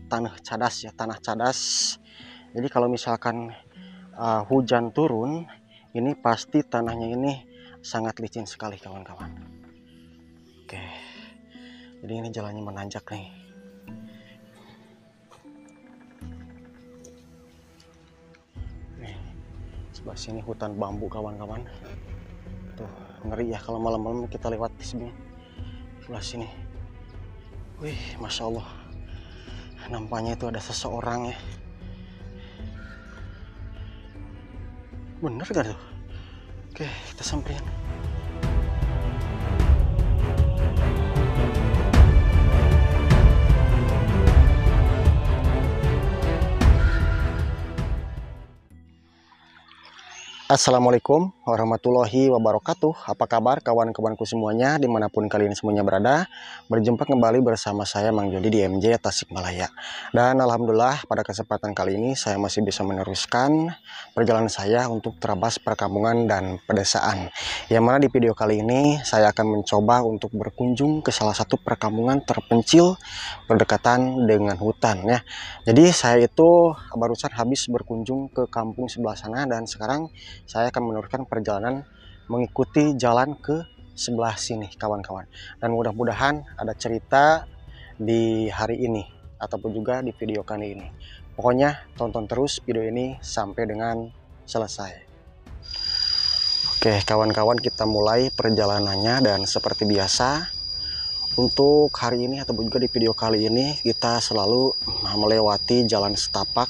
tanah cadas. Jadi kalau misalkan hujan turun, ini pasti tanahnya ini sangat licin sekali kawan-kawan. Oke, jadi ini jalannya menanjak nih. Nih, sebelah sini hutan bambu kawan-kawan. Tuh, ngeri ya kalau malam-malam kita lewat di sini. Sebelah sini. Wih, Masya Allah. Nampaknya itu ada seseorang ya. Bener gak tuh? Oke, kita samperin. Assalamualaikum warahmatullahi wabarakatuh. Apa kabar kawan-kawanku semuanya dimanapun kalian semuanya berada. Berjumpa kembali bersama saya Mang Jody di MJ Tasikmalaya. Dan alhamdulillah pada kesempatan kali ini saya masih bisa meneruskan perjalanan saya untuk terabas perkampungan dan pedesaan. Yang mana di video kali ini saya akan mencoba untuk berkunjung ke salah satu perkampungan terpencil berdekatan dengan hutan ya. Jadi saya itu barusan habis berkunjung ke kampung sebelah sana dan sekarang saya akan meneruskan perjalanan mengikuti jalan ke sebelah sini kawan-kawan. Dan mudah-mudahan ada cerita di hari ini ataupun juga di video kali ini. Pokoknya tonton terus video ini sampai dengan selesai. Oke kawan-kawan, kita mulai perjalanannya dan seperti biasa untuk hari ini ataupun juga di video kali ini kita selalu melewati jalan setapak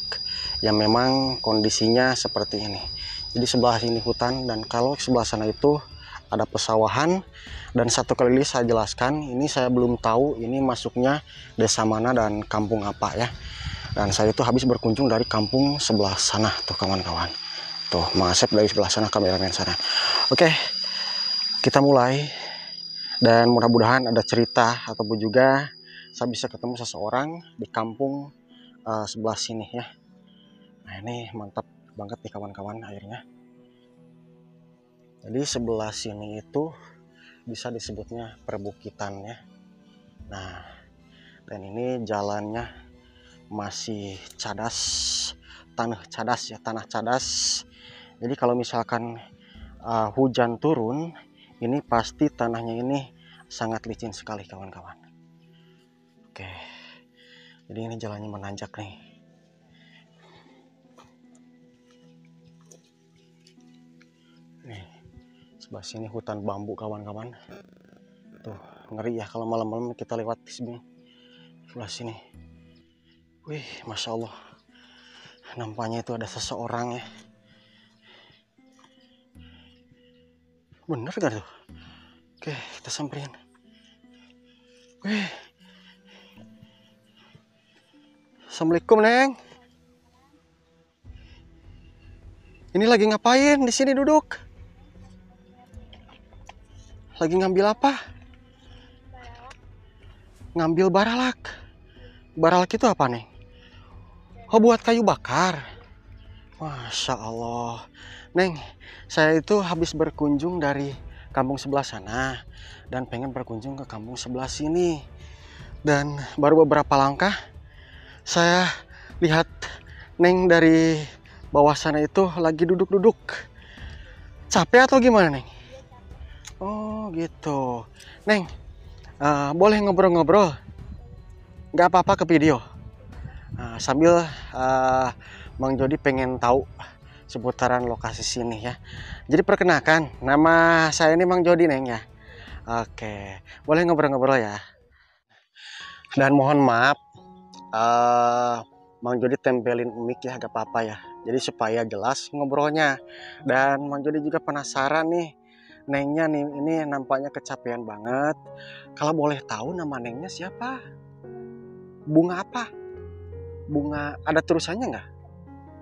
yang memang kondisinya seperti ini. Jadi sebelah sini hutan dan kalau sebelah sana itu ada pesawahan. Dan satu kali saya jelaskan, ini saya belum tahu ini masuknya desa mana dan kampung apa ya. Dan saya itu habis berkunjung dari kampung sebelah sana tuh kawan-kawan. Tuh Mang Asep dari sebelah sana, kameramen sana. Oke, kita mulai. Dan mudah-mudahan ada cerita ataupun juga saya bisa ketemu seseorang di kampung sebelah sini ya. Nah ini mantap banget nih kawan-kawan airnya. Jadi sebelah sini itu bisa disebutnya perbukitan ya. Nah dan ini jalannya masih cadas, tanah cadas. Jadi kalau misalkan hujan turun, ini pasti tanahnya ini sangat licin sekali kawan-kawan. Oke, jadi ini jalannya menanjak nih. Nih, sebelah sini hutan bambu kawan-kawan. Tuh, ngeri ya kalau malam-malam kita lewat di sini. Sebelah sini. Wih, Masya Allah. Nampaknya itu ada seseorang ya. Bener gak tuh? Oke, kita samperin. Wih. Assalamualaikum, Neng. Ini lagi ngapain di sini duduk? Lagi ngambil apa? Ngambil baralak. Baralak itu apa, Neng? Oh, buat kayu bakar. Masya Allah. Neng, saya itu habis berkunjung dari kampung sebelah sana dan pengen berkunjung ke kampung sebelah sini. Dan baru beberapa langkah saya lihat Neng dari bawah sana itu lagi duduk-duduk. Capek atau gimana, Neng? Oh gitu. Neng, boleh ngobrol-ngobrol? Nggak apa-apa ke video. Sambil Mang Jody pengen tahu seputaran lokasi sini ya. Jadi perkenalkan, nama saya ini Mang Jody, Neng ya. Oke, boleh ngobrol-ngobrol ya. Dan mohon maaf, Mang Jody tempelin mic ya, gak apa-apa ya. Jadi supaya jelas ngobrolnya. Dan Mang Jody juga penasaran nih, Nengnya nih ini nampaknya kecapean banget. Kalau boleh tahu nama Nengnya siapa? Bunga apa? Bunga ada tulisannya nggak?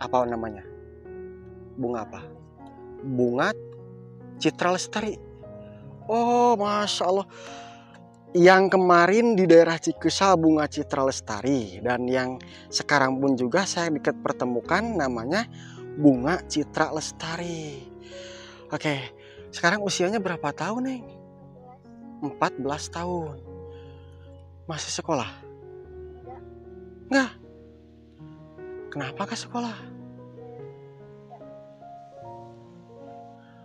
Apa namanya? Bunga apa? Bunga Citra Lestari. Oh, Masya Allah. Yang kemarin di daerah Cikusal Bunga Citra Lestari. Dan yang sekarang pun juga saya dekat pertemukan namanya Bunga Citra Lestari. Oke, sekarang usianya berapa tahun, Neng? 14 tahun. Masih sekolah? Enggak. Kenapa ke sekolah?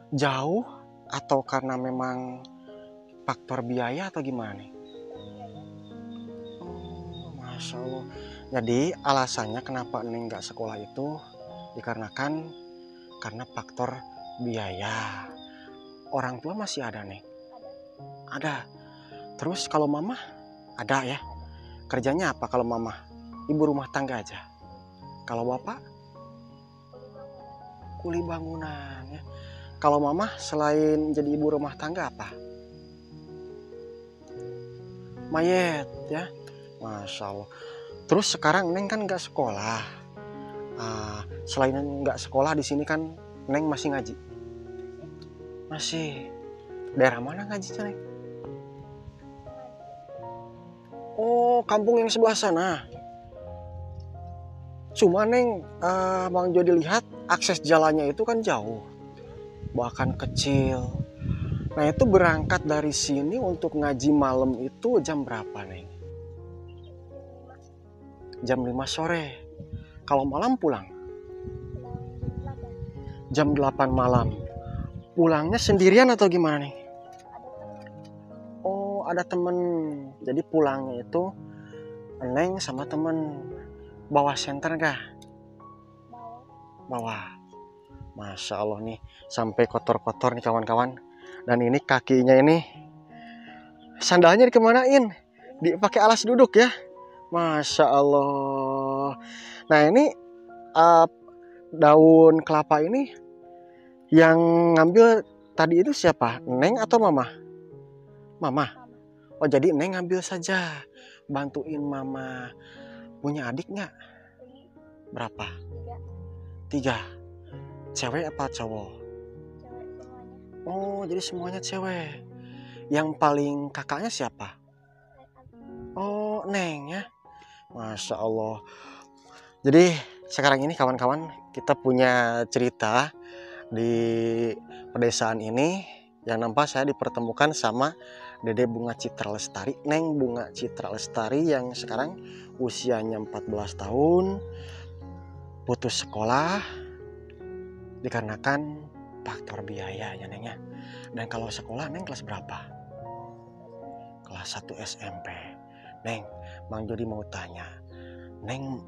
Jauh atau karena memang faktor biaya atau gimana nih? Oh, Masya Allah. Jadi alasannya kenapa Neng nggak sekolah itu dikarenakan karena faktor biaya. Orang tua masih ada Neng? Ada. Terus kalau mama ada ya? Kerjanya apa kalau mama? Ibu rumah tangga aja. Kalau bapak? Kuli bangunan ya. Kalau mama selain jadi ibu rumah tangga apa? Mayet ya. Masya Allah. Terus sekarang Neng kan nggak sekolah. Selain nggak sekolah di sini kan Neng masih ngaji. Masih. Daerah mana ngajinya Neng? Oh, kampung yang sebelah sana. Cuma Neng, Bang Jody lihat akses jalannya itu kan jauh, bahkan kecil. Nah itu berangkat dari sini untuk ngaji malam itu jam berapa Neng? Jam 5 sore. Kalau malam pulang? Jam 8 malam. Pulangnya sendirian atau gimana nih? Oh ada temen. Jadi pulangnya itu Neng sama temen. Bawa senter kah? Bawa. Masya Allah nih. Sampai kotor-kotor nih kawan-kawan. Dan ini kakinya ini. Sandalnya dikemanain? Dipakai alas duduk ya. Masya Allah. Nah ini daun kelapa ini yang ngambil tadi itu siapa? Neng atau mama? Mama. Oh jadi Neng ngambil saja, bantuin mama. Punya adik nggak? Berapa? 3. Cewek apa cowok? Oh jadi semuanya cewek. Yang paling kakaknya siapa? Oh Neng ya. Masya Allah. Jadi sekarang ini kawan-kawan kita punya cerita di pedesaan ini yang nampak saya dipertemukan sama Dede Bunga Citra Lestari, Neng Bunga Citra Lestari yang sekarang usianya 14 tahun, putus sekolah dikarenakan faktor biaya ya Neng ya. Dan kalau sekolah Neng kelas berapa? Kelas 1 SMP. Neng, Mang Jody mau tanya, Neng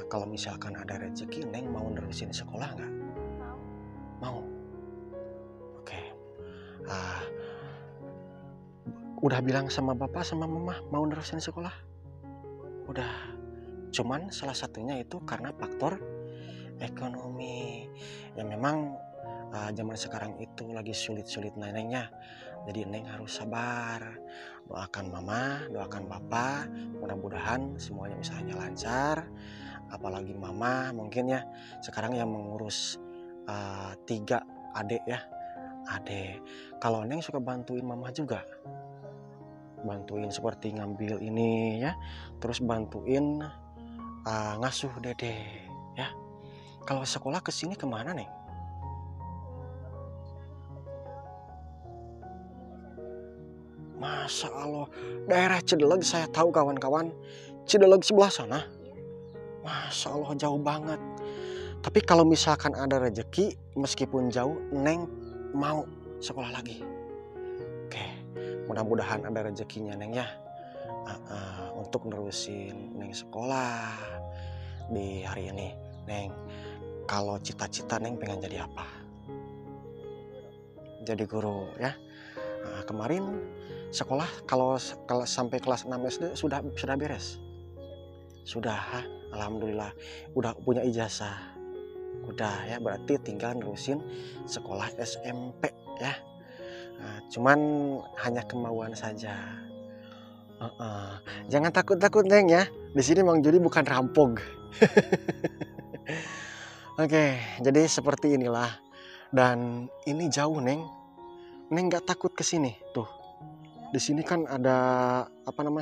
kalau misalkan ada rezeki Neng mau nerusin sekolah nggak? Mau. Oke. Udah bilang sama bapak sama mama mau nerusin sekolah? Udah. Cuman salah satunya itu karena faktor ekonomi. Ya memang zaman sekarang itu lagi sulit-sulit neneknya. Jadi Neng harus sabar. Doakan mama, doakan bapak. Mudah-mudahan semuanya bisa hanya lancar. Apalagi mama mungkin ya sekarang yang mengurus 3 adik ya. Adik. Kalau Neng suka bantuin mama juga. Bantuin seperti ngambil ini ya. Terus bantuin ngasuh dede ya. Kalau sekolah kesini kemana Neng? Masya Allah, daerah Cideleg saya tahu kawan-kawan. Cideleg sebelah sana. Masya Allah jauh banget. Tapi kalau misalkan ada rezeki, meskipun jauh, Neng mau sekolah lagi. Oke, mudah-mudahan ada rezekinya Neng ya. Untuk nerusin Neng sekolah di hari ini. Neng, kalau cita-cita Neng pengen jadi apa? Jadi guru ya. Kemarin sekolah kalau sampai kelas 6 SD sudah beres. Sudah, alhamdulillah udah punya ijazah. Udah ya, berarti tinggal nerusin sekolah SMP ya. Cuman hanya kemauan saja. Jangan takut-takut Neng ya. Di sini Mang Jody bukan rampok. Oke, jadi seperti inilah. Dan ini jauh Neng. Neng nggak takut ke sini tuh. Di sini kan ada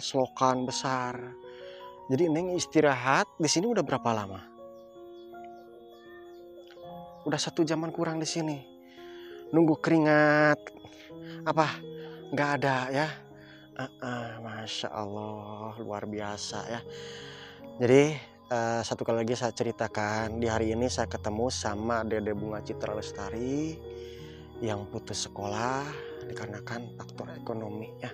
selokan besar. Jadi Neng istirahat di sini udah berapa lama? Udah 1 jaman kurang di sini. Nunggu keringat nggak ada ya. Masya Allah luar biasa ya. Jadi satu kali lagi saya ceritakan, di hari ini saya ketemu sama Dede Bunga Citra Lestari yang putus sekolah dikarenakan faktor ekonomi ya.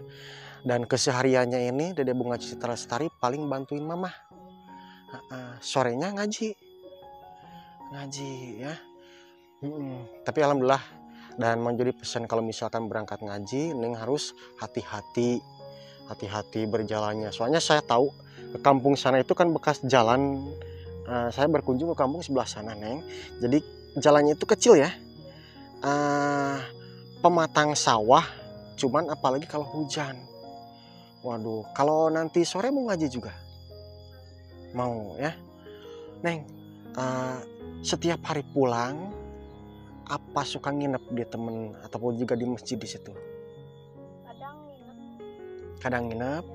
Dan kesehariannya ini Dede Bunga Citra Lestari paling bantuin mama. Sorenya ngaji ya. Tapi alhamdulillah, dan menjadi pesan kalau misalkan berangkat ngaji, Neng harus hati-hati berjalannya. Soalnya saya tahu ke kampung sana itu kan bekas jalan. Saya berkunjung ke kampung sebelah sana, Neng. Jadi jalannya itu kecil ya. Pematang sawah, cuman apalagi kalau hujan. Waduh, kalau nanti sore mau ngaji juga? Mau ya? Neng, setiap hari pulang, apa suka nginep di temen ataupun juga di masjid di situ? Kadang nginep.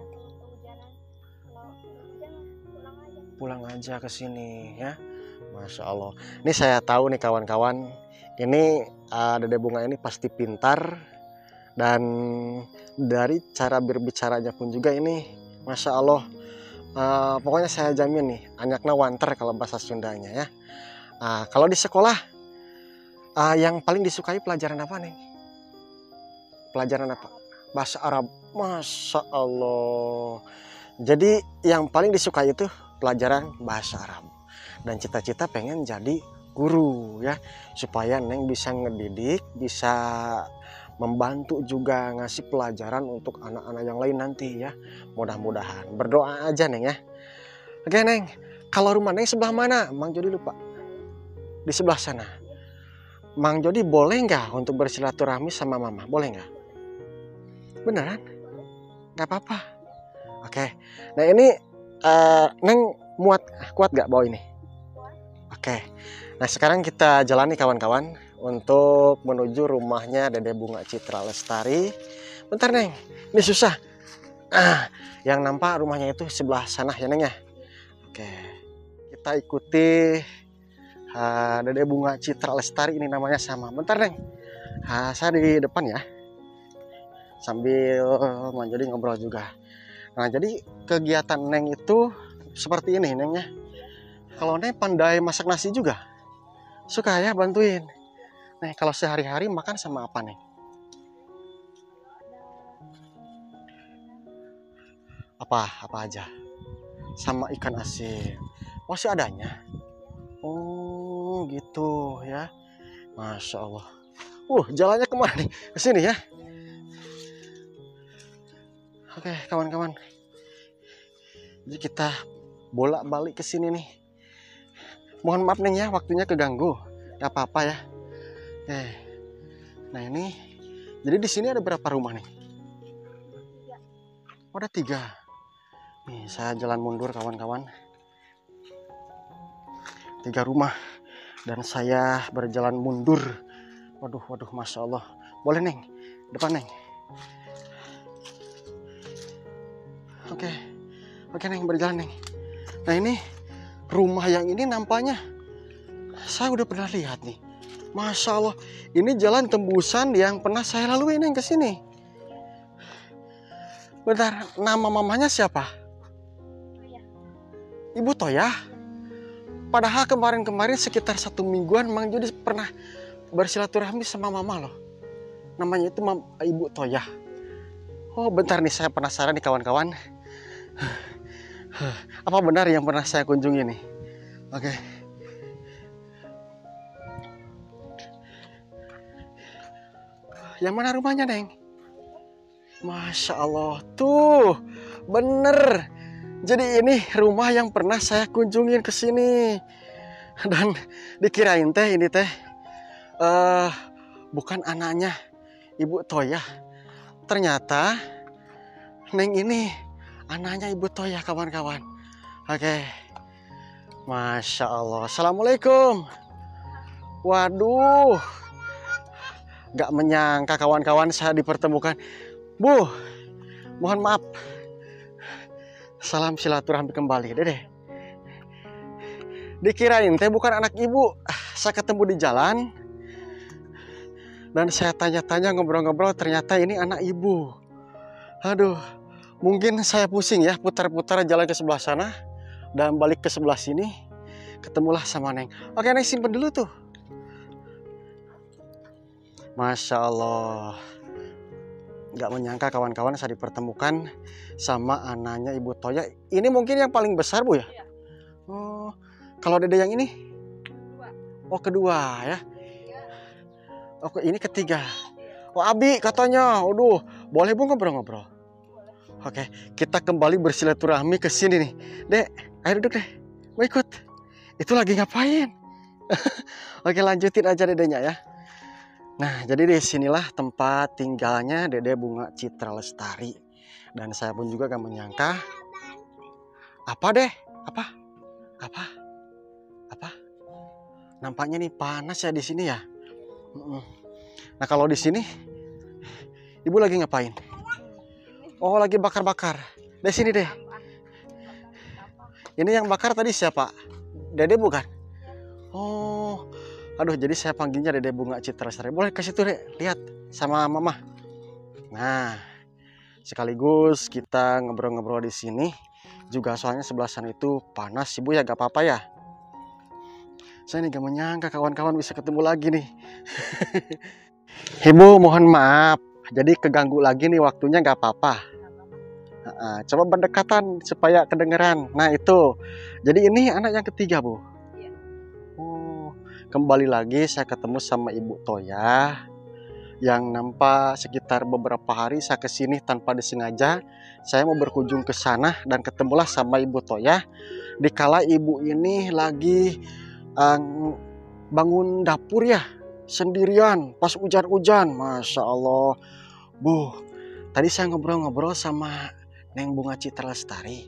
Pulang aja ke sini ya. Masya Allah. Ini saya tahu nih kawan-kawan, ini Dede Bunga ini pasti pintar. Dan dari cara berbicaranya pun juga ini Masya Allah, pokoknya saya jamin nih anaknya wanter kalau bahasa Sundanya ya. Kalau di sekolah yang paling disukai pelajaran apa nih? Pelajaran apa? Bahasa Arab. Masya Allah. Jadi yang paling disukai itu pelajaran bahasa Arab. Dan cita-cita pengen jadi guru ya, supaya Neng bisa ngedidik, bisa membantu juga ngasih pelajaran untuk anak-anak yang lain nanti ya. Mudah-mudahan, berdoa aja Neng ya. Oke Neng, kalau rumah Neng sebelah mana? Mang Jody lupa. Di sebelah sana. Mang Jody boleh nggak untuk bersilaturahmi sama mama? Boleh nggak? Beneran? Nggak apa-apa. Oke. Nah ini Neng kuat nggak bawa ini? Oke. Nah sekarang kita jalani kawan-kawan untuk menuju rumahnya Dede Bunga Citra Lestari. Bentar Neng, ini susah. Yang nampak rumahnya itu sebelah sana ya Neng ya. Oke, kita ikuti Dede Bunga Citra Lestari, ini namanya sama. Bentar Neng, saya di depan ya, sambil Manjodi ngobrol juga. Nah jadi kegiatan Neng itu seperti ini Neng ya. Kalau Neng pandai masak nasi juga, suka ya bantuin. Nah, kalau sehari-hari makan sama apa nih? Apa aja? Sama ikan asin. Oh, seadanya. Oh, gitu ya. Masya Allah. Jalannya kemana nih? Ke sini ya. Oke, kawan-kawan. Jadi kita bolak-balik ke sini nih. Mohon maaf Neng ya, waktunya keganggu. Gak apa-apa ya. Nah ini, jadi di sini ada berapa rumah nih? Oh, ada 3. Nih saya jalan mundur kawan-kawan. 3 rumah dan saya berjalan mundur. Waduh, Masya Allah. Boleh Neng, depan Neng. Oke Neng, berjalan Neng. Nah ini rumah yang ini nampaknya saya udah pernah lihat nih. Masya Allah, ini jalan tembusan yang pernah saya lalui Neng ke sini. Bentar, nama mamanya siapa? Ibu Toyah. Padahal kemarin sekitar 1 mingguan Mang Jody pernah bersilaturahmi sama mama loh. Namanya itu Ibu Toyah. Oh bentar nih, saya penasaran nih kawan-kawan. Apa benar yang pernah saya kunjungi nih? Oke. Yang mana rumahnya Neng? Masya Allah, tuh bener. Jadi ini rumah yang pernah saya kunjungin ke sini. Dan dikirain teh ini teh bukan anaknya Ibu Toyah. Ternyata Neng ini anaknya Ibu Toyah kawan-kawan. Oke. Masya Allah. Assalamualaikum. Waduh, gak menyangka kawan-kawan saya dipertemukan. Bu, mohon maaf. Salam silaturahmi kembali, Dede. Dikirain teh bukan anak ibu. Saya ketemu di jalan dan saya tanya-tanya, ngobrol-ngobrol, ternyata ini anak ibu. Aduh, mungkin saya pusing ya putar-putar jalan ke sebelah sana. Dan balik ke sebelah sini, ketemulah sama Neng. Oke, Neng simpen dulu tuh. Masya Allah. Nggak menyangka kawan-kawan saya dipertemukan sama anaknya Ibu Toya. Ini mungkin yang paling besar, Bu ya? Iya. Oh, kalau Dede yang ini? Kedua. Oh, kedua ya. Iya. Oh, ini ketiga. Oh, Abi katanya. Aduh, boleh Bu ngobrol-ngobrol? Oke, kita kembali bersilaturahmi ke sini nih. Dek, ayo duduk deh. Mau ikut? Itu lagi ngapain? Oke, lanjutin aja Dedenya ya. Nah, jadi di sinilah tempat tinggalnya Dede Bunga Citra Lestari. Dan saya pun juga gak menyangka. Apa deh? Apa? Nampaknya nih panas ya di sini ya. Nah, kalau di sini Ibu lagi ngapain? Oh, lagi bakar-bakar. Di sini deh. Ini yang bakar tadi siapa? Dede bukan? Oh. Aduh, jadi saya panggilnya Dede Bunga Citra Lestari. Boleh kasih tuh, Dek, lihat sama Mama. Nah, sekaligus kita ngobrol-ngobrol di sini. Juga soalnya sebelah sana itu panas, Ibu ya, gak apa-apa ya. Saya nih gak menyangka kawan-kawan bisa ketemu lagi nih. Ibu mohon maaf, jadi keganggu lagi nih waktunya, gak apa-apa. Coba berdekatan supaya kedengeran. Nah itu, jadi ini anak yang ketiga, Bu. Kembali lagi saya ketemu sama Ibu Toya yang nampak sekitar beberapa hari saya kesini tanpa disengaja. Saya mau berkunjung ke sana dan ketemulah sama Ibu Toya. Dikala ibu ini lagi bangun dapur ya sendirian pas hujan-hujan. Masya Allah, Bu. Tadi saya ngobrol-ngobrol sama Neng Bunga Citra Lestari.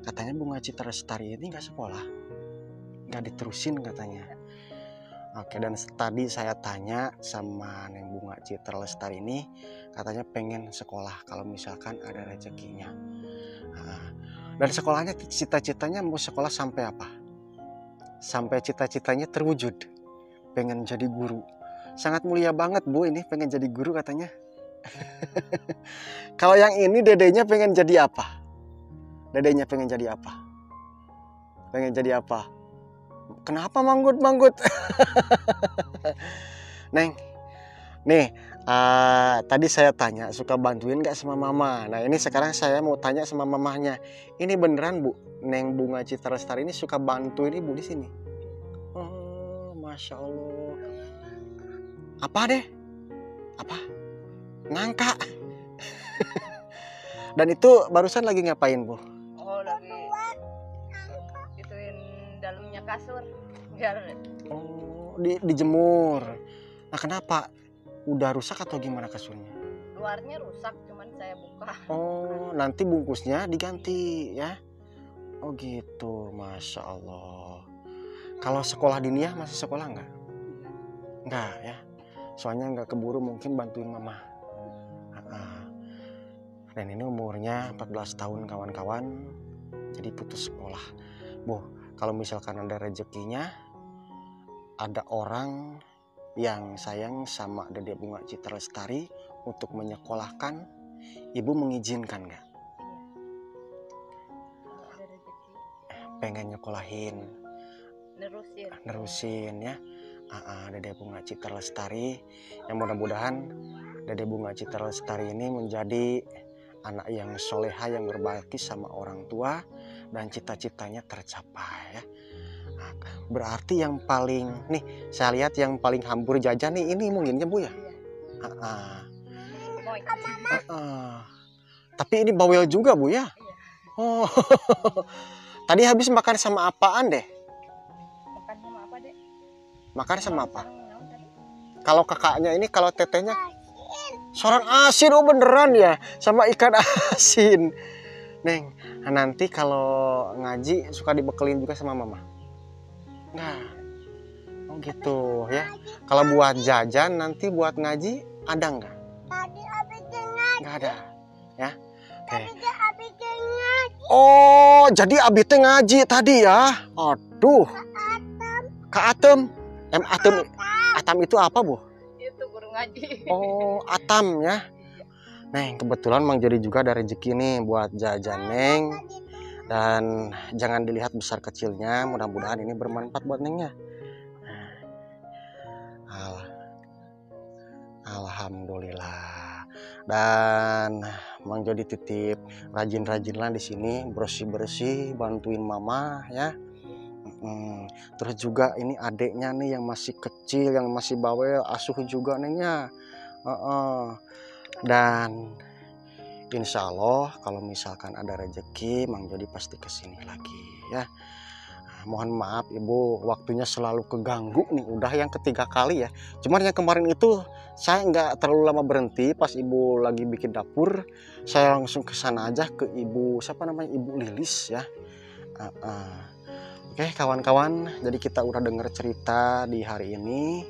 Katanya Bunga Citra Lestari ini nggak sekolah, nggak diterusin katanya. Oke, dan tadi saya tanya sama Neng Bunga Citra Lestari ini, katanya pengen sekolah kalau misalkan ada rezekinya. Dan sekolahnya cita-citanya mau sekolah sampai apa? Sampai cita-citanya terwujud, pengen jadi guru. Sangat mulia banget, Bu, ini pengen jadi guru katanya. Kalau yang ini dedenya pengen jadi apa? Dedenya pengen jadi apa? Pengen jadi apa? Kenapa manggut-manggut? Neng, nih tadi saya tanya suka bantuin gak sama Mama. Nah ini sekarang saya mau tanya sama mamahnya. Ini beneran, Bu, Neng Bunga Citra Lestari ini suka bantuin Ibu di sini? Oh, Masya Allah. Apa deh? Apa? Nangka. Dan itu barusan lagi ngapain, Bu? Oh, lagi ituin dalamnya kasur. Biar dijemur. Nah, kenapa? Udah rusak atau gimana kasurnya? luarnya rusak, cuman saya buka. Oh, nanti bungkusnya diganti ya? Oh gitu, Masya Allah. Kalau sekolah diniyah masih sekolah nggak? Nggak ya? Soalnya nggak keburu mungkin bantuin Mama. Dan ini umurnya 14 tahun kawan-kawan, jadi putus sekolah. Bu, kalau misalkan ada rezekinya, ada orang yang sayang sama Dede Bunga Citra Lestari untuk menyekolahkan, Ibu mengizinkan nggak? Ada rezeki. Pengen nyekolahin, nerusin ya. Dede Bunga Citra Lestari, yang mudah-mudahan Dede Bunga Citra Lestari ini menjadi anak yang soleha, yang berbakti sama orang tua, dan cita-citanya tercapai ya. Berarti yang paling nih saya lihat yang paling hambur jajan nih ini munginnya, Bu ya. Tapi ini bawel juga, Bu ya. Oh. Tadi habis makan sama apaan deh? Makan sama apa, Dek? Makan sama apa? Kalau kakaknya ini, kalau tetehnya sorang asin. Oh beneran ya, sama ikan asin. Neng, nanti kalau ngaji suka dibekelin juga sama Mama? Nggak. Oh gitu ya. Kalau buat jajan nanti buat ngaji ada nggak? Nggak ada ya. Oke. Oh jadi Abi teh ngaji tadi ya. Aduh. Kak Atem. Atem itu apa, Bu? Itu guru ngaji. Oh, Atam ya. Neng, kebetulan Mang Jody juga ada rezeki nih buat jajan Neng. Dan jangan dilihat besar kecilnya, mudah-mudahan ini bermanfaat buat Neng ya. Alhamdulillah. Dan Mang Jody titip rajin-rajinlah di sini, bersih-bersih, bantuin mama ya. Terus juga ini adiknya nih yang masih kecil, yang masih bawel, asuh juga nengnya. Dan insya Allah kalau misalkan ada rezeki, Mang Jody pasti kesini lagi ya. Mohon maaf Ibu, waktunya selalu keganggu nih, udah yang ketiga kali ya. Cuman yang kemarin itu saya nggak terlalu lama berhenti, pas Ibu lagi bikin dapur, saya langsung ke sana aja ke Ibu, siapa namanya, Ibu Lilis ya. Oke kawan-kawan, jadi kita udah denger cerita di hari ini.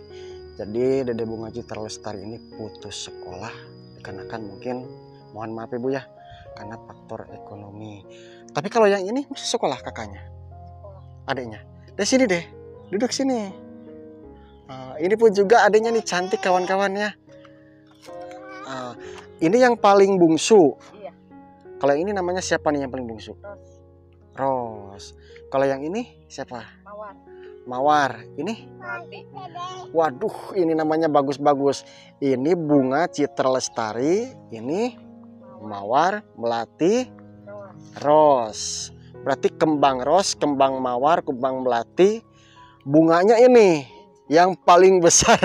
Jadi Dede Bunga Citra Lestari ini putus sekolah, dikarenakan mungkin, mohon maaf Ibu ya, karena faktor ekonomi. Tapi kalau yang ini masih sekolah kakaknya, adiknya. Dari sini deh, duduk sini. Ini pun juga adiknya nih cantik kawan-kawan ya. Ini yang paling bungsu. Iya. Kalau ini namanya siapa nih yang paling bungsu? Rose. Kalau yang ini siapa? Mawar. Mawar. Ini? Melati. Waduh, ini namanya bagus-bagus. Ini Bunga Citra Lestari. Ini Mawar, Melati, Rose. Berarti kembang ros, kembang mawar, kembang melati, bunganya ini yang paling besar.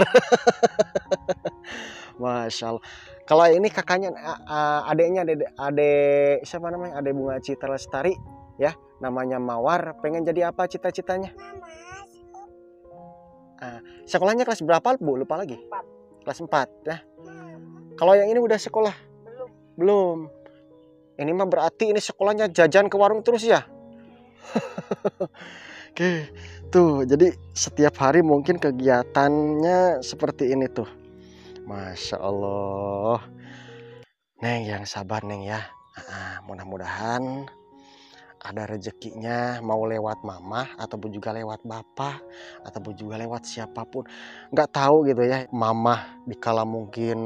Masya Allah. Kalau ini kakaknya, adiknya, adek siapa namanya? Adek Bunga Citra Lestari ya, namanya Mawar. Pengen jadi apa cita-citanya? Sekolahnya kelas berapa Bu? Lupa lagi. 4. Kelas 4 ya. Kalau yang ini udah sekolah? Belum. Ini mah berarti ini sekolahnya jajan ke warung terus ya. Oke, tuh jadi setiap hari mungkin kegiatannya seperti ini tuh. Masya Allah. Neng yang sabar Neng ya. Mudah-mudahan ada rezekinya, mau lewat mama ataupun juga lewat bapak ataupun juga lewat siapapun. Nggak tahu gitu ya, mama dikala mungkin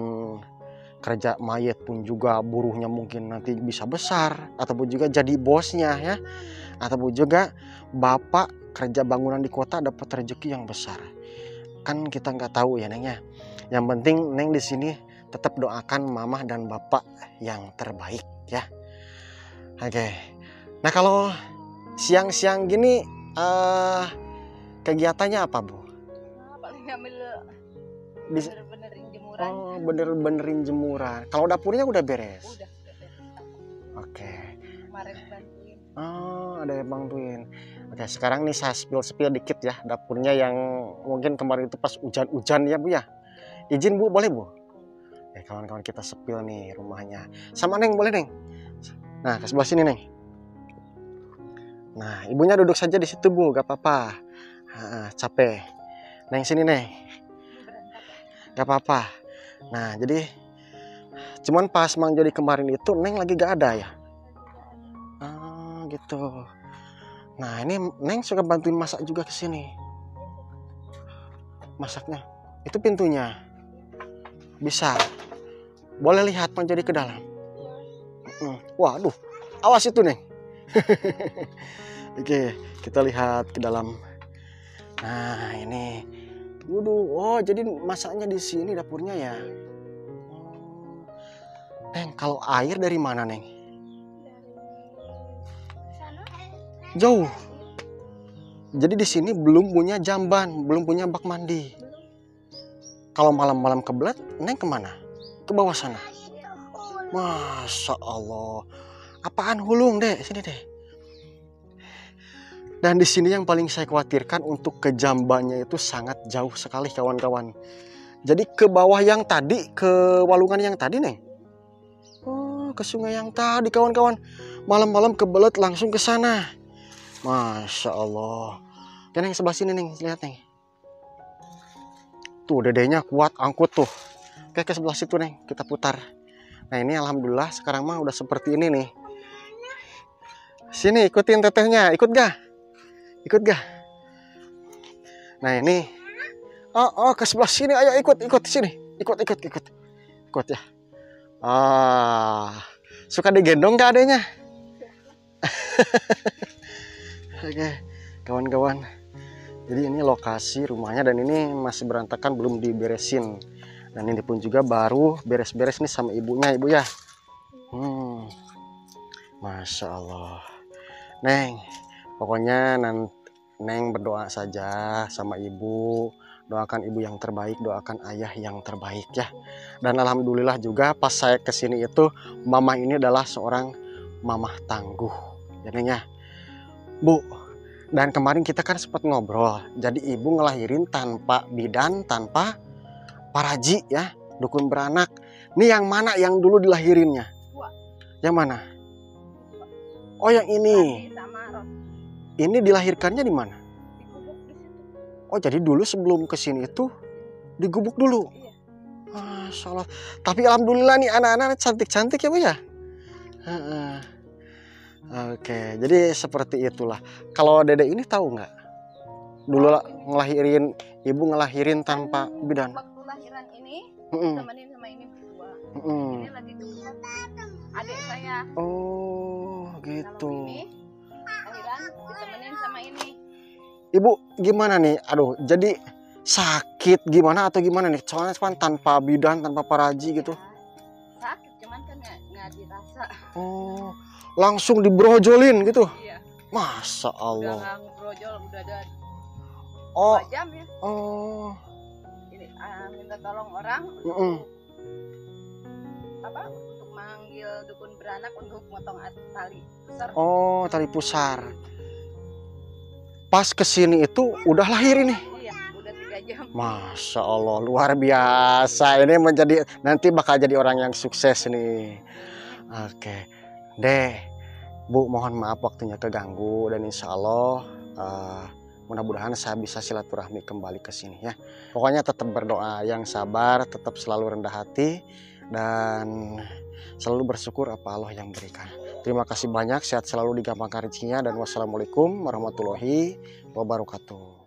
kerja mayat pun juga buruhnya mungkin nanti bisa besar, ataupun juga jadi bosnya ya, ataupun juga bapak kerja bangunan di kota dapat rezeki yang besar. Kan kita nggak tahu ya Neng ya. Yang penting Neng di sini tetap doakan mama dan bapak yang terbaik ya. Oke. Nah kalau siang-siang gini kegiatannya apa Bu? Paling ngambil Bisa. bener-benerin jemuran. Oh, bener-benerin jemuran. Kalau dapurnya udah beres? Udah. Oke. Kemarin bantuin. Oh, ada yang bantuin. Oke, sekarang nih saya spill dikit ya dapurnya yang mungkin kemarin itu pas hujan-hujan ya Bu ya. Izin Bu, boleh Bu? Ya kawan-kawan kita spill nih rumahnya. Sama Neng, boleh Neng? Nah, ke sebelah sini Neng. Nah, ibunya duduk saja di situ Bu, gak apa-apa. Capek. Neng sini Neng. Gak apa-apa. Nah jadi cuman pas Mang Jody kemarin itu Neng lagi gak ada ya. Gitu. Nah ini Neng suka bantuin masak juga kesini. Masaknya itu pintunya bisa, boleh lihat Mang Jody ke dalam. Waduh, awas itu Neng. Oke, kita lihat ke dalam. Nah ini, waduh, oh jadi masaknya di sini dapurnya ya. Neng, kalau air dari mana Neng? Jauh. Jadi di sini belum punya jamban, belum punya bak mandi. Kalau malam-malam kebelet, Neng kemana? Ke bawah sana. Masya Allah. Apaan hulung deh, sini deh. Dan di sini yang paling saya khawatirkan untuk ke jambannya itu sangat jauh sekali kawan-kawan. Jadi ke bawah yang tadi, ke walungan yang tadi Neng. Oh, ke sungai yang tadi kawan-kawan. Malam-malam kebelet langsung ke sana. Masya Allah. Dan yang sebelah sini Neng, lihat Neng. Tuh dedenya kuat angkut tuh. Oke, ke sebelah situ Neng, kita putar. Nah ini alhamdulillah sekarang mah udah seperti ini nih. Sini ikutin tetehnya, ikut gak? Ikut gak? Nah ini. Oh ke sebelah sini, ayo ikut sini. Ikut ya. Suka digendong gak adanya? Oke, kawan-kawan. Jadi ini lokasi rumahnya dan ini masih berantakan, belum diberesin. Dan ini pun juga baru beres-beres nih sama ibunya, ibu ya. Masya Allah. Neng, pokoknya Neng berdoa saja sama ibu. Doakan ibu yang terbaik, doakan ayah yang terbaik ya. Dan alhamdulillah juga pas saya kesini itu, mama ini adalah seorang mamah tangguh. Jadinya, Bu, dan kemarin kita kan sempat ngobrol. Jadi ibu ngelahirin tanpa bidan, tanpa paraji ya, dukun beranak. Ini yang mana yang dulu dilahirinnya? Yang mana? Oh, yang ini. Ini dilahirkannya di mana? Oh, jadi dulu sebelum kesini itu digubuk dulu. Masya Allah. Tapi alhamdulillah nih anak-anak cantik-cantik ya Bu ya. Oke, jadi seperti itulah. Kalau Dede ini tahu nggak? Dulu ngelahirin, ibu ngelahirin tanpa bidan. Waktu lahiran ini temenin sama ini berdua. Ini lagi gebuk adik saya. Oh, gitu. Kalau ini lahiran ditemenin sama ini. Ibu gimana nih? Aduh, jadi sakit gimana atau gimana nih? Soalnya kan tanpa bidan, tanpa paraji gitu. Sakit, cuman kan nggak dirasa. Oh, langsung dibrojolin gitu? Iya. Masya Allah. Udah nggak ngebrojol, udah ada 2 jam ya. Oh. Jadi minta tolong orang untuk manggil dukun beranak untuk motong tali pusar. Oh, tali pusar. Pas kesini itu udah lahir ini. Iya, udah 3 jam. Masya Allah, luar biasa. Ini nanti bakal jadi orang yang sukses nih. Oke, Deh, Bu, mohon maaf waktunya keganggu dan insya Allah mudah-mudahan saya bisa silaturahmi kembali ke sini ya. Pokoknya tetap berdoa yang sabar, tetap selalu rendah hati dan selalu bersyukur apa Allah yang berikan. Terima kasih banyak, sehat selalu, digampangkan rezekinya, dan wassalamualaikum warahmatullahi wabarakatuh.